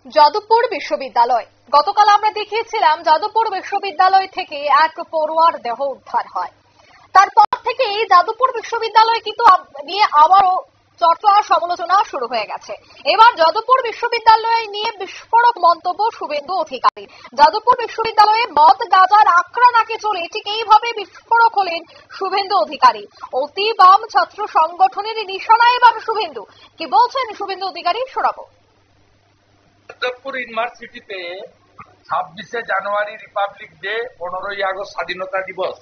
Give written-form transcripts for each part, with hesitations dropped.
যাদবপুর বিশ্ববিদ্যালয় গতকাল আমরা দেখিয়েছিলাম যাদবপুর বিশ্ববিদ্যালয় থেকে এক পড়ুয়ার দেহ উদ্ধার হয়। তারপর থেকে যাদবপুর বিশ্ববিদ্যালয় কিন্তু নিয়ে আবারও চর্চা সমালোচনা শুরু হয়ে গেছে। এবার যাদবপুর বিশ্ববিদ্যালয় নিয়ে বিস্ফোরক মন্তব্য শুভেন্দু অধিকারী। যাদবপুর বিশ্ববিদ্যালয়ে মদ গাঁজার আখড়া নাকি চলে, ঠিক এইভাবে বিস্ফোরক হলেন শুভেন্দু অধিকারী। অতি বাম ছাত্র সংগঠনের নিশানায় এবার শুভেন্দু। কি বলছেন শুভেন্দু অধিকারী শোনাবো। যাদবপুর ইউনিভার্সিটিতে 26শে জানুয়ারি রিপাবলিক ডে, 15ই আগস্ট স্বাধীনতা দিবস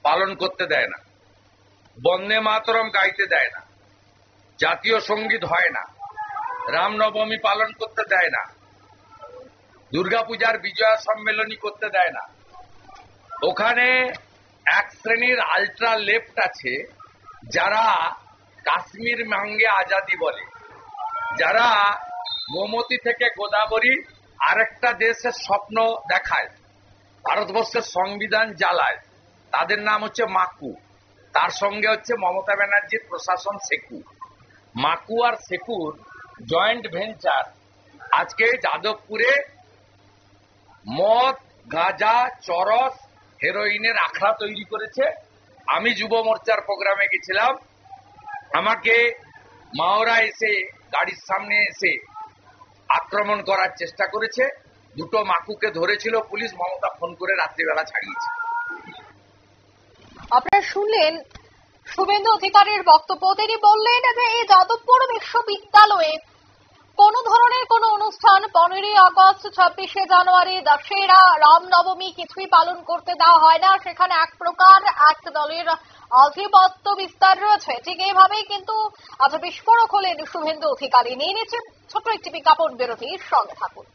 পালন করতে দেয় না, বন্দে মাতরম গাইতে দেয় না, জাতীয় সঙ্গীত হয় না, রামনবমী পালন করতে দেয় না, দুর্গাপূজার বিজয়া সম্মেলনী করতে দেয় না। ওখানে এক শ্রেণীর আল্ট্রা লেফট আছে যারা কাশ্মীর মাঙ্গে আজাদি বলে, যারা গোমতী থেকে গোদাবরী আরেকটা দেশের স্বপ্ন দেখায়, ভারতবর্ষের সংবিধান জ্বালায়। তাদের নাম হচ্ছে মাকু। তার সঙ্গে হচ্ছে মমতা ব্যানার্জির প্রশাসন সেকু। মাকু আর সেকুর জয়েন্ট ভেঞ্চার আজকে যাদবপুরে মদ, গাঁজা, চরস, হেরোইনের আখড়া তৈরি করেছে। আমি যুব মোর্চার প্রোগ্রামে গেছিলাম, আমাকে মাওরা এসে গাড়ির সামনে এসে আক্রমণ করার চেষ্টা করেছে। দুটো মাকুকে ধরেছিল পুলিশ, মমতা ফোন করে রাত্রিবেলা ছাড়িয়েছে। আপনারা শুনলেন শুভেন্দু অধিকারীর বক্তব্য। তিনি বললেন যে এই যাদবপুর বিশ্ববিদ্যালয়ে কোন ধরনের কোন অনুষ্ঠান 15ই আগস্ট, 26শে জানুয়ারি, দশেরা, রামনবমী কিছুই পালন করতে দেওয়া হয় না। সেখানে এক প্রকার এক দলের আধিপত্য বিস্তার রয়েছে। ঠিক এইভাবেই কিন্তু আজ বিস্ফোরক হলেন শুভেন্দু অধিকারী। নিয়ে নিচ্ছে ছোট্ট একটি বিজ্ঞাপন বিরতির সঙ্গে থাকুন।